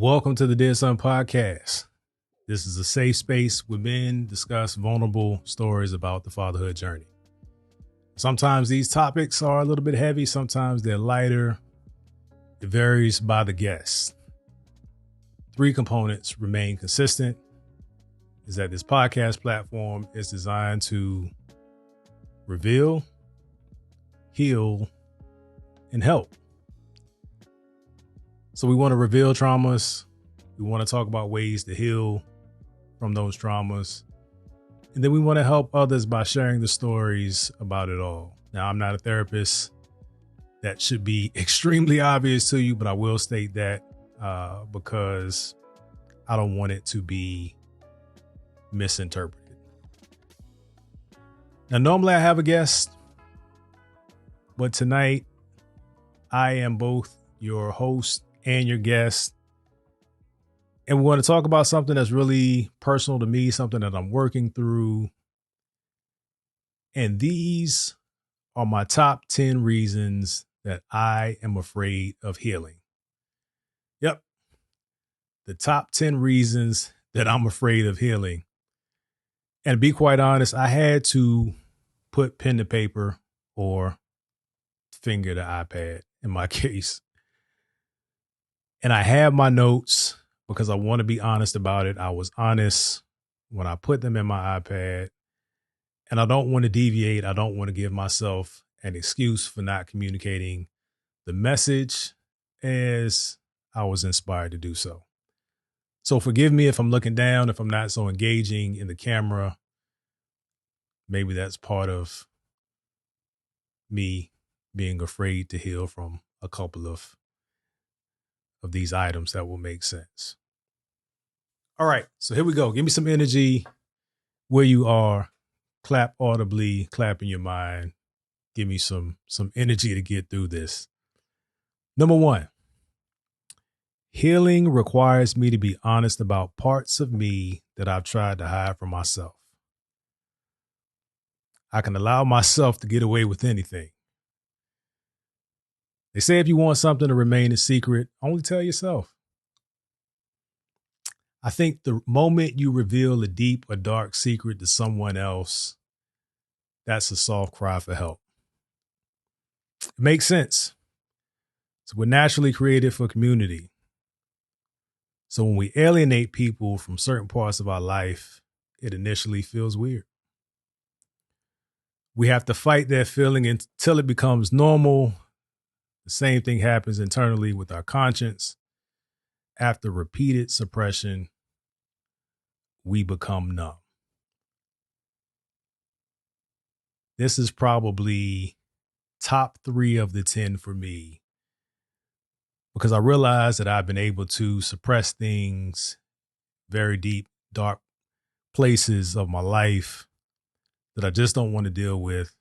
Welcome to the Dear Son Podcast. This is a safe space where men discuss vulnerable stories about the fatherhood journey. Sometimes these topics are a little bit heavy, sometimes they're lighter. It varies by the guest. Three components remain consistent: is that this podcast platform is designed to reveal, heal, and help. So we want to reveal traumas. We want to talk about ways to heal from those traumas. And then we want to help others by sharing the stories about it all. Now, I'm not a therapist. That should be extremely obvious to you, but I will state that because I don't want it to be misinterpreted. Now, normally I have a guest, but tonight I am both your host and your guest. And we want to talk about something that's really personal to me, something that I'm working through. And these are my top 10 reasons that I am afraid of healing. Yep. The top 10 reasons that I'm afraid of healing. And to be quite honest, I had to put pen to paper or finger to iPad in my case. And I have my notes because I want to be honest about it. I was honest when I put them in my iPad, and I don't want to deviate. I don't want to give myself an excuse for not communicating the message as I was inspired to do so. So forgive me if I'm looking down, if I'm not so engaging in the camera. Maybe that's part of me being afraid to heal from a couple of these items that will make sense. All right, so here we go. Give me some energy where you are. Clap audibly, clap in your mind. Give me some energy to get through this. Number one, healing requires me to be honest about parts of me that I've tried to hide from myself. I can allow myself to get away with anything. They say if you want something to remain a secret, only tell yourself. I think the moment you reveal a deep or dark secret to someone else, that's a soft cry for help. It makes sense. So we're naturally created for community. So when we alienate people from certain parts of our life, it initially feels weird. We have to fight that feeling until it becomes normal. The same thing happens internally with our conscience. After repeated suppression, we become numb. This is probably top 3 of the 10 for me, because I realize that I've been able to suppress things, very deep, dark places of my life that I just don't want to deal with.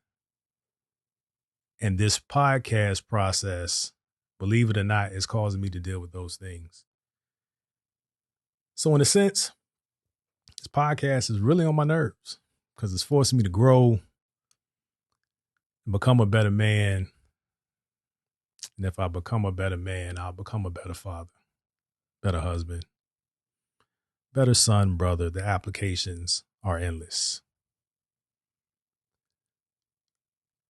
And this podcast process, believe it or not, is causing me to deal with those things. So in a sense, this podcast is really on my nerves because it's forcing me to grow and become a better man. And if I become a better man, I'll become a better father, better husband, better son, brother. The applications are endless.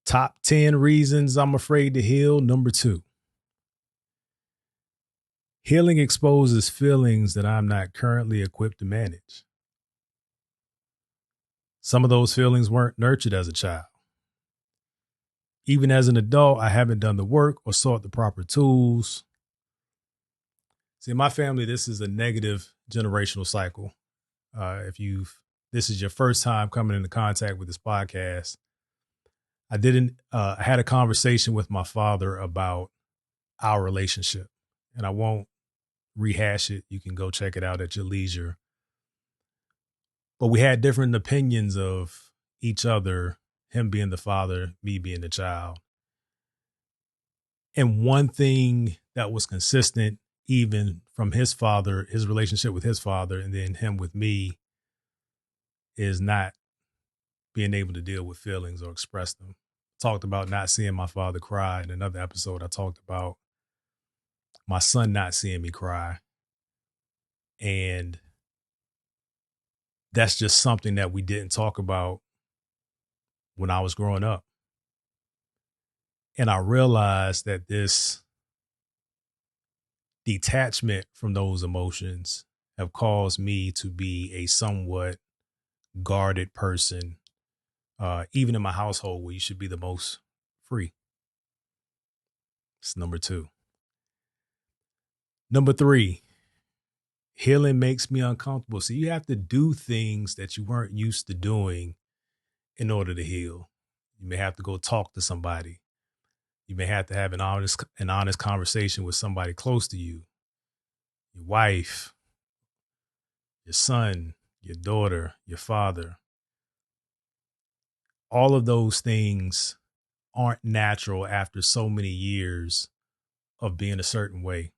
Top 10 reasons I'm afraid to heal. Number 2. Healing exposes feelings that I'm not currently equipped to manage. Some of those feelings weren't nurtured as a child. Even as an adult, I haven't done the work or sought the proper tools. See, in my family, this is a negative generational cycle. If this is your first time coming into contact with this podcast, I had a conversation with my father about our relationship, and I won't rehash it. You can go check it out at your leisure. But we had different opinions of each other, him being the father, me being the child. And one thing that was consistent, even from his father, his relationship with his father, and then him with me, is not being able to deal with feelings or express them. Talked about not seeing my father cry. In another episode, I talked about my son not seeing me cry. And that's just something that we didn't talk about when I was growing up. And I realized that this detachment from those emotions have caused me to be a somewhat guarded person, even in my household where you should be the most free. It's number two. Number three, healing makes me uncomfortable. So you have to do things that you weren't used to doing in order to heal. You may have to go talk to somebody. You may have to have an honest conversation with somebody close to you, your wife, your son, your daughter, your father. All of those things aren't natural after so many years of being a certain way.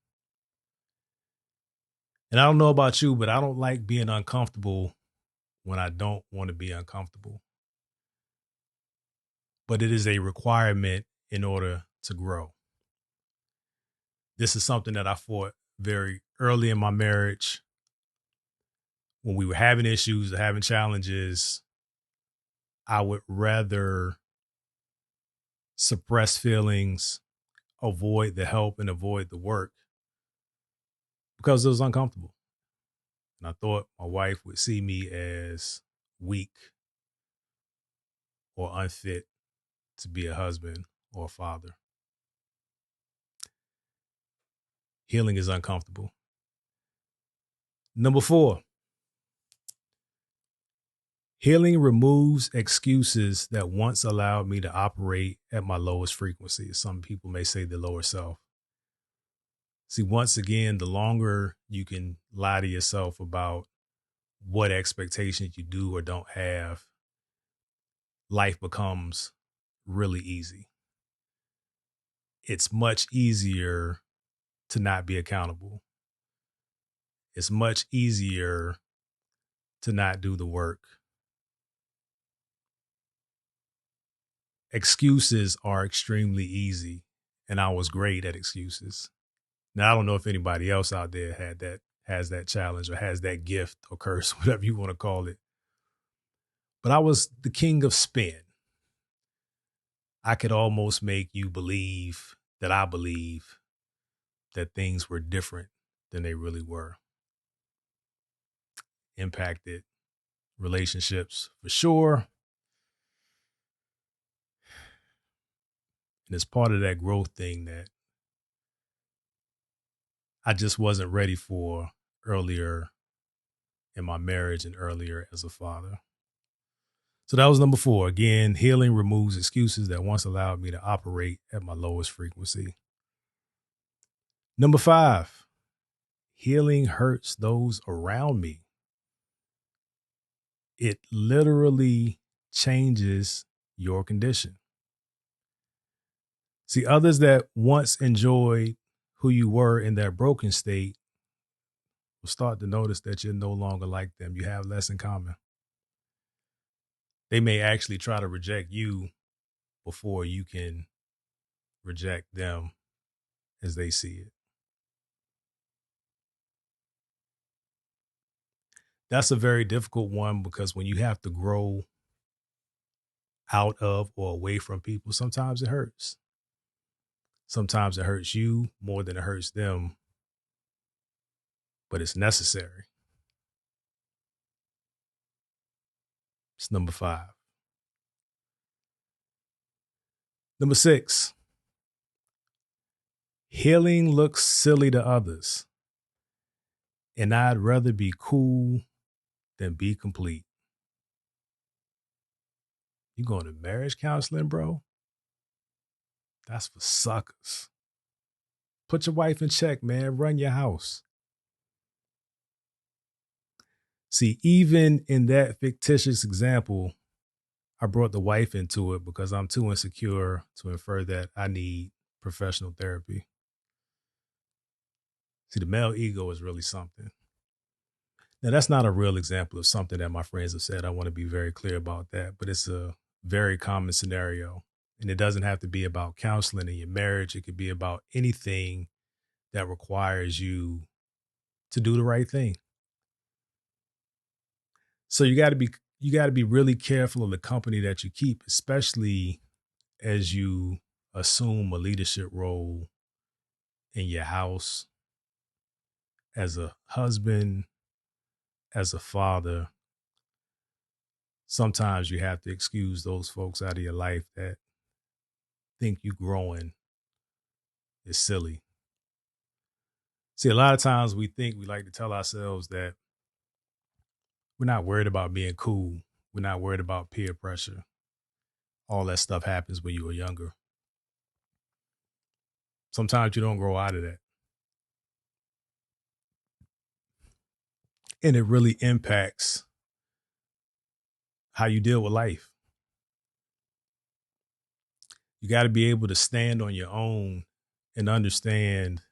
And I don't know about you, but I don't like being uncomfortable when I don't want to be uncomfortable. But it is a requirement in order to grow. This is something that I fought very early in my marriage when we were having issues or having challenges. I would rather suppress feelings, avoid the help, and avoid the work because it was uncomfortable. And I thought my wife would see me as weak or unfit to be a husband or a father. Healing is uncomfortable. Number four, healing removes excuses that once allowed me to operate at my lowest frequency. Some people may say the lower self. See, once again, the longer you can lie to yourself about what expectations you do or don't have, life becomes really easy. It's much easier to not be accountable. It's much easier to not do the work. Excuses are extremely easy, and I was great at excuses. Now, I don't know if anybody else out there has that challenge or has that gift or curse, whatever you want to call it. But I was the king of spin. I could almost make you believe that I believe that things were different than they really were. Impacted relationships for sure. And it's part of that growth thing that I just wasn't ready for earlier in my marriage and earlier as a father. So that was number four. Again, healing removes excuses that once allowed me to operate at my lowest frequency. Number five, healing hurts those around me. It literally changes your condition. See, others that once enjoyed who you were in that broken state will start to notice that you're no longer like them. You have less in common. They may actually try to reject you before you can reject them as they see it. That's a very difficult one because when you have to grow out of or away from people, sometimes it hurts. Sometimes it hurts you more than it hurts them, but it's necessary. It's number five. Number six, healing looks silly to others, and I'd rather be cool than be complete. You going to marriage counseling, bro? That's for suckers. Put your wife in check, man. Run your house. See, even in that fictitious example, I brought the wife into it because I'm too insecure to infer that I need professional therapy. See, the male ego is really something. Now, that's not a real example of something that my friends have said. I want to be very clear about that, but it's a very common scenario. And it doesn't have to be about counseling in your marriage. It could be about anything that requires you to do the right thing. So you got to be really careful of the company that you keep, especially as you assume a leadership role in your house as a husband, as a father. Sometimes you have to excuse those folks out of your life that think you growing is silly. See, a lot of times we like to tell ourselves that we're not worried about being cool. We're not worried about peer pressure. All that stuff happens when you were younger. Sometimes you don't grow out of that. And it really impacts how you deal with life. You got to be able to stand on your own and understand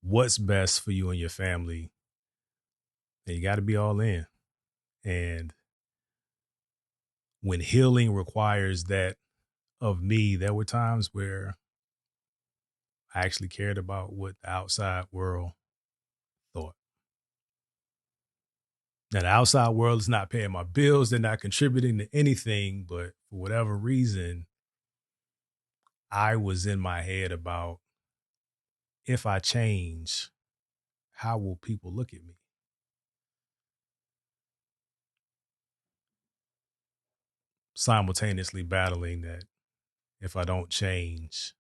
what's best for you and your family. And you got to be all in. And when healing requires that of me, there were times where I actually cared about what the outside world thought. Now, the outside world is not paying my bills. They're not contributing to anything. But for whatever reason, I was in my head about if I change, how will people look at me? Simultaneously battling that if I don't change,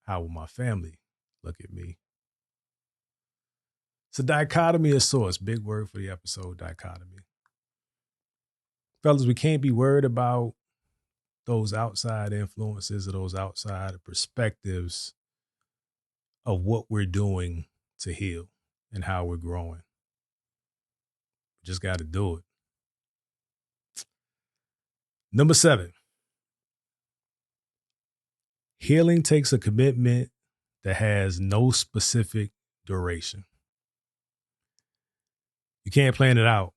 how will my family look at me? So dichotomy of sorts, big word for the episode, dichotomy. Fellas, we can't be worried about those outside influences or those outside perspectives of what we're doing to heal and how we're growing. Just got to do it. Number 7, healing takes a commitment that has no specific duration. You can't plan it out.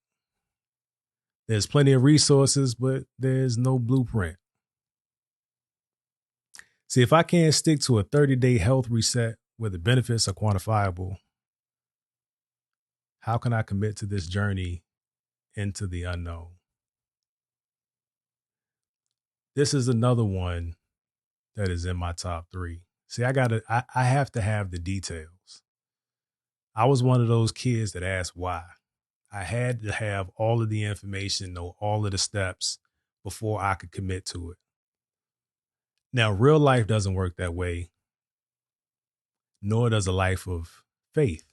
There's plenty of resources, but there's no blueprint. See, if I can't stick to a 30-day health reset where the benefits are quantifiable, how can I commit to this journey into the unknown? This is another one that is in my top 3. See, I have to have the details. I was one of those kids that asked why. I had to have all of the information, know all of the steps before I could commit to it. Now, real life doesn't work that way, nor does a life of faith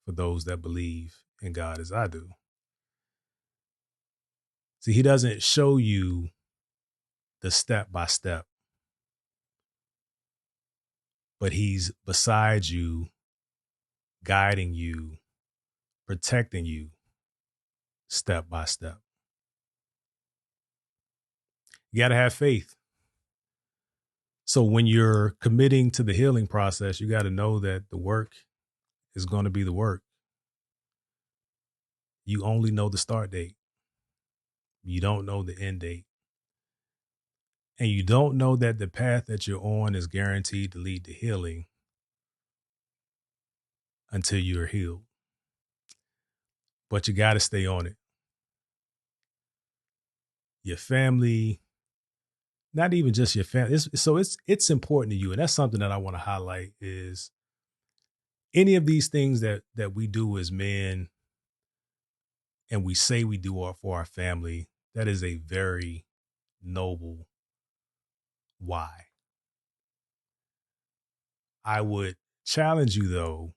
for those that believe in God as I do. See, he doesn't show you the step by step, but he's beside you, guiding you, protecting you step by step. You got to have faith. So when you're committing to the healing process, you got to know that the work is going to be the work. You only know the start date. You don't know the end date. And you don't know that the path that you're on is guaranteed to lead to healing until you're healed. But you got to stay on it. Your family, not even just your family. It's important to you. And that's something that I want to highlight is any of these things that we do as men and we say we do for our family, that is a very noble why. I would challenge you though,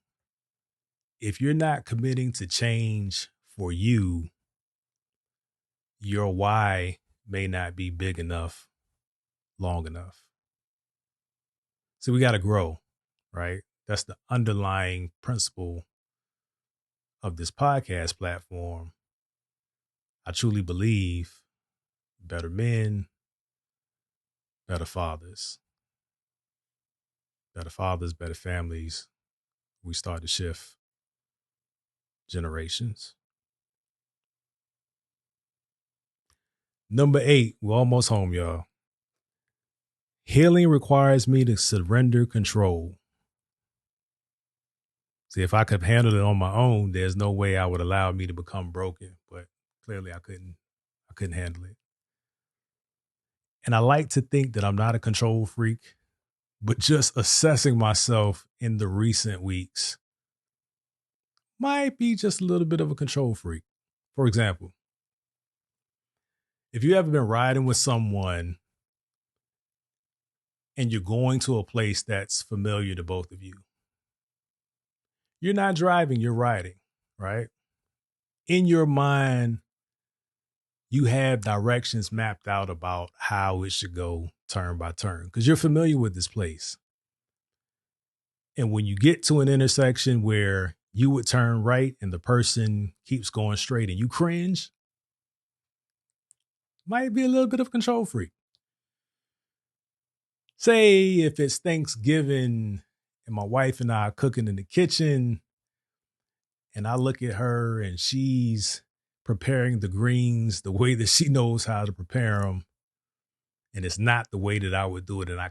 if you're not committing to change for you, your why may not be big enough, long enough. So we got to grow, right? That's the underlying principle of this podcast platform. I truly believe better men, better fathers, better families. We start to shift generations. Number 8, we're almost home, y'all. Healing requires me to surrender control. See, if I could handle it on my own, there's no way I would allow me to become broken. But clearly I couldn't. I couldn't handle it. And I like to think that I'm not a control freak, but just assessing myself in the recent weeks might be just a little bit of a control freak. For example, if you ever been riding with someone and you're going to a place that's familiar to both of you, you're not driving, you're riding, right? In your mind, you have directions mapped out about how it should go turn by turn because you're familiar with this place. And when you get to an intersection where you would turn right and the person keeps going straight and you cringe, might be a little bit of a control freak. Say if it's Thanksgiving and my wife and I are cooking in the kitchen and I look at her and she's preparing the greens the way that she knows how to prepare them. And it's not the way that I would do it. And I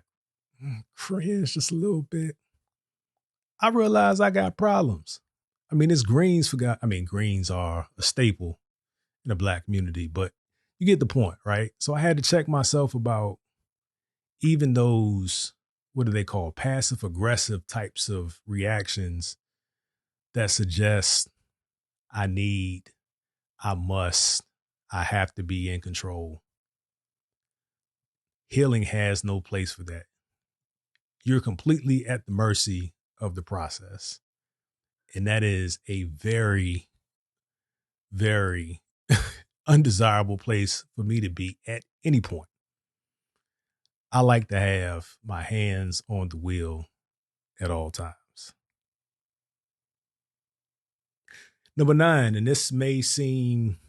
cringe just a little bit. I realize I got problems. I mean, greens are a staple in the Black community, but you get the point, right? So I had to check myself about even those, what do they call, passive aggressive types of reactions that suggest I need, I must, I have to be in control. Healing has no place for that. You're completely at the mercy of the process. And that is a very, very undesirable place for me to be at any point. I like to have my hands on the wheel at all times. Number 9, and this may seem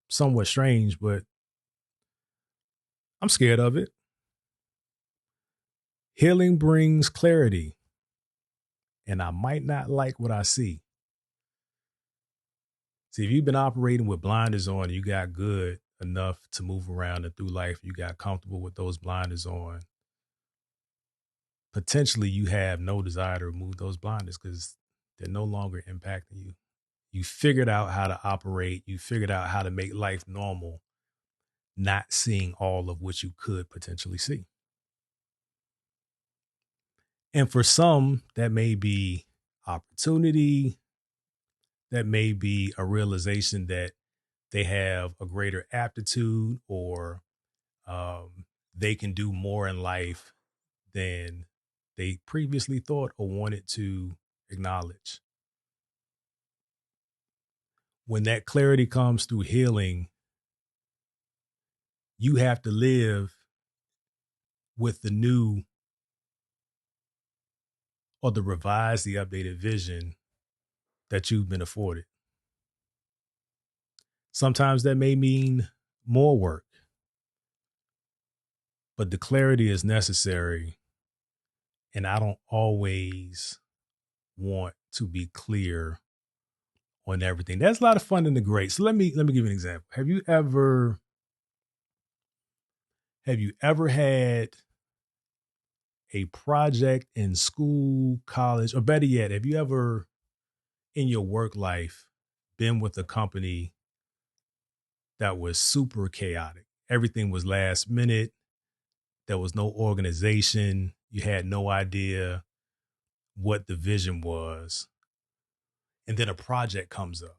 somewhat strange, but I'm scared of it. Healing brings clarity, and I might not like what I see. See, if you've been operating with blinders on, you got good enough to move around and through life, you got comfortable with those blinders on, potentially you have no desire to remove those blinders because they're no longer impacting you. You figured out how to operate. You figured out how to make life normal, not seeing all of what you could potentially see. And for some, that may be opportunity. That may be a realization that they have a greater aptitude or they can do more in life than they previously thought or wanted to acknowledge. When that clarity comes through healing, you have to live with the new or the revised, the updated vision that you've been afforded. Sometimes that may mean more work, but the clarity is necessary. And I don't always want to be clear on everything. That's a lot of fun in the great. So let me give you an example. Have you ever had a project in school, college, or better yet, have you ever in your work life been with a company that was super chaotic? Everything was last minute. There was no organization. You had no idea what the vision was. And then a project comes up.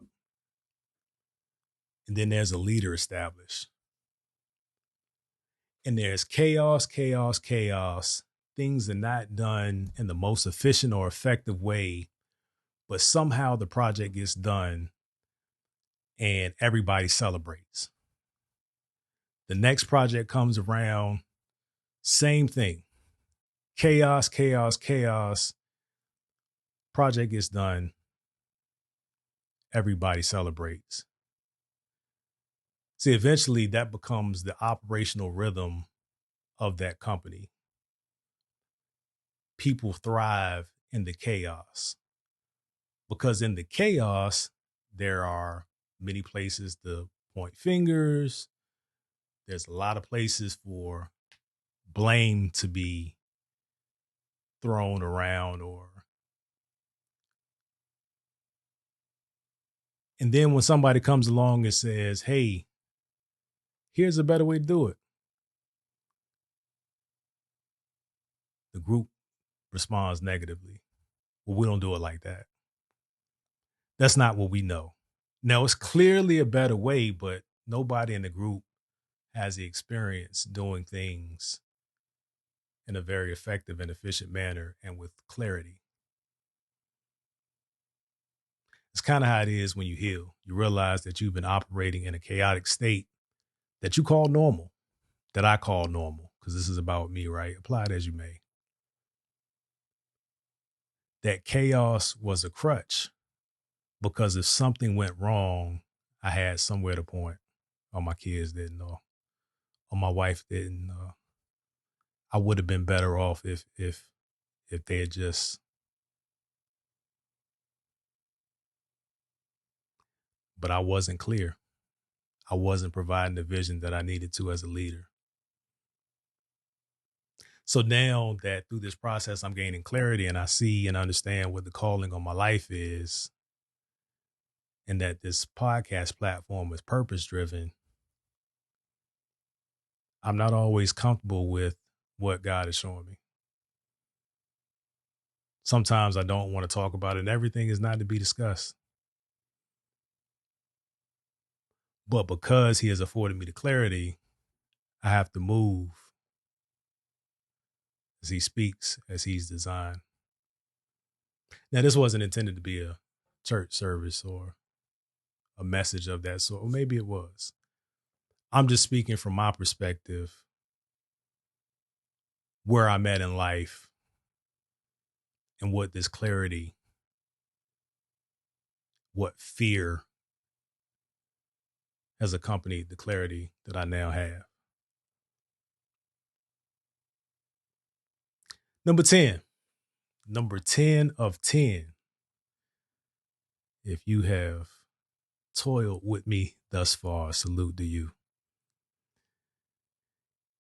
And then there's a leader established. And there's chaos, chaos, chaos. Things are not done in the most efficient or effective way, but somehow the project gets done and everybody celebrates. The next project comes around, same thing. Chaos, chaos, chaos. Project gets done. Everybody celebrates. See, eventually that becomes the operational rhythm of that company. People thrive in the chaos because in the chaos, there are many places to point fingers. There's a lot of places for blame to be thrown around or And then when somebody comes along and says, hey, here's a better way to do it, the group responds negatively. Well, we don't do it like that. That's not what we know. Now, it's clearly a better way, but nobody in the group has the experience doing things in a very effective and efficient manner and with clarity. It's kind of how it is when you heal. You realize that you've been operating in a chaotic state that you call normal, that I call normal, because this is about me, right? Apply it as you may. That chaos was a crutch because if something went wrong, I had somewhere to point, or my kids didn't, or my wife didn't. I would have been better off if they had just. But I wasn't clear. I wasn't providing the vision that I needed to as a leader. So now that through this process, I'm gaining clarity and I see and understand what the calling on my life is, and that this podcast platform is purpose driven, I'm not always comfortable with what God is showing me. Sometimes I don't want to talk about it, and everything is not to be discussed. But because He has afforded me the clarity, I have to move as He speaks, as He's designed. Now, this wasn't intended to be a church service or a message of that sort. Or maybe it was. I'm just speaking from my perspective, where I'm at in life and what this clarity, what fear has accompanied the clarity that I now have. Number 10 of 10. If you have toiled with me thus far, salute to you.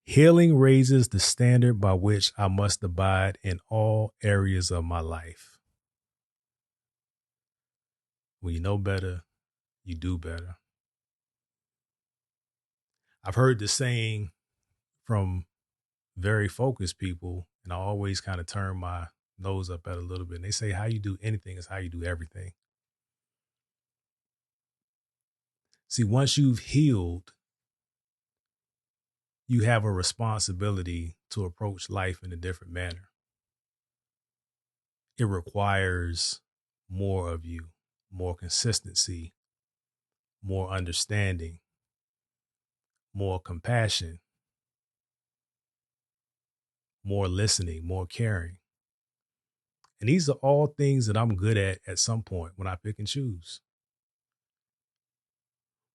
Healing raises the standard by which I must abide in all areas of my life. When you know better, you do better. I've heard the saying from very focused people, and I always kind of turn my nose up at a little bit. And they say, how you do anything is how you do everything. See, once you've healed, you have a responsibility to approach life in a different manner. It requires more of you, more consistency, more understanding, more compassion, more listening, more caring. And these are all things that I'm good at some point when I pick and choose.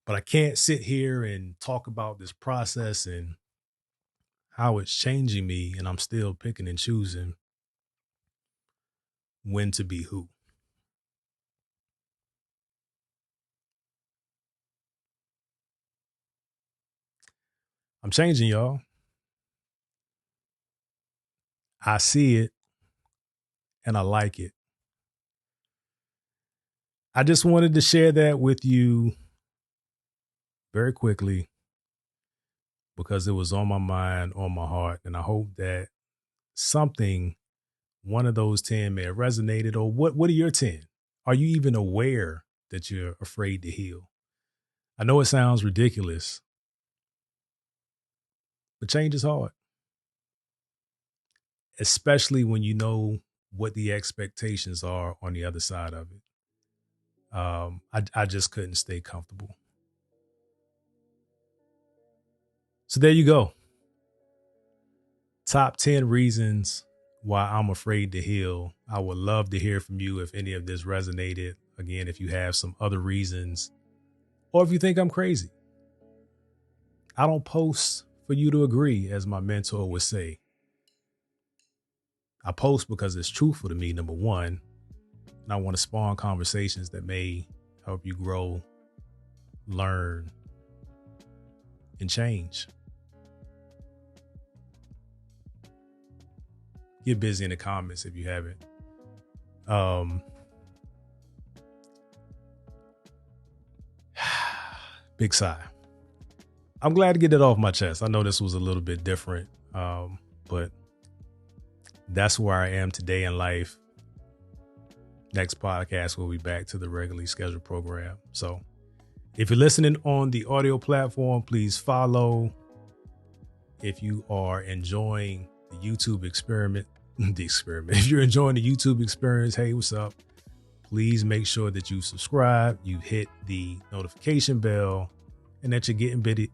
But I can't sit here and talk about this process and how it's changing me, and I'm still picking and choosing when to be who. I'm changing, y'all. I see it and I like it. I just wanted to share that with you very quickly because it was on my mind, on my heart. And I hope that something, one of those 10 may have resonated. Or what are your 10? Are you even aware that you're afraid to heal? I know it sounds ridiculous, but change is hard, especially when you know what the expectations are on the other side of it. I just couldn't stay comfortable. So there you go. Top 10 reasons why I'm afraid to heal. I would love to hear from you if any of this resonated. Again, if you have some other reasons or if you think I'm crazy. I don't post for you to agree, as my mentor would say. I post because it's truthful to me, number one, and I want to spawn conversations that may help you grow, learn, and change. Get busy in the comments if you haven't. Big sigh. I'm glad to get it off my chest. I know this was a little bit different, but that's where I am today in life. Next podcast, we'll be back to the regularly scheduled program. So if you're listening on the audio platform, please follow. If you are enjoying the YouTube experiment, if you're enjoying the YouTube experience, hey, what's up? Please make sure that you subscribe, you hit the notification bell, and that you're getting bitty.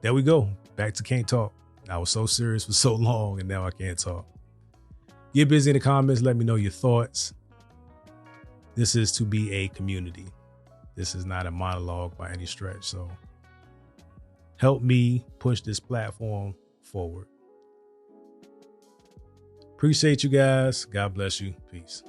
There we go. Back to can't talk. I was so serious for so long, and now I can't talk. Get busy in the comments. Let me know your thoughts. This is to be a community. This is not a monologue by any stretch. So help me push this platform forward. Appreciate you guys. God bless you. Peace.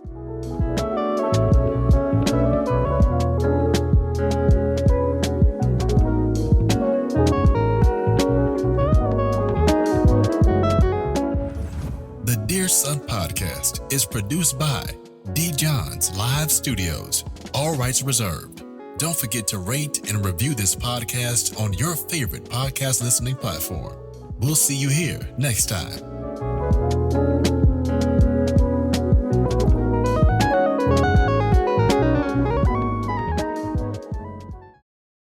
The Dear Son podcast is produced by D. John's Live Studios. All rights reserved. Don't forget to rate and review this podcast on your favorite podcast listening platform. We'll see you here next time.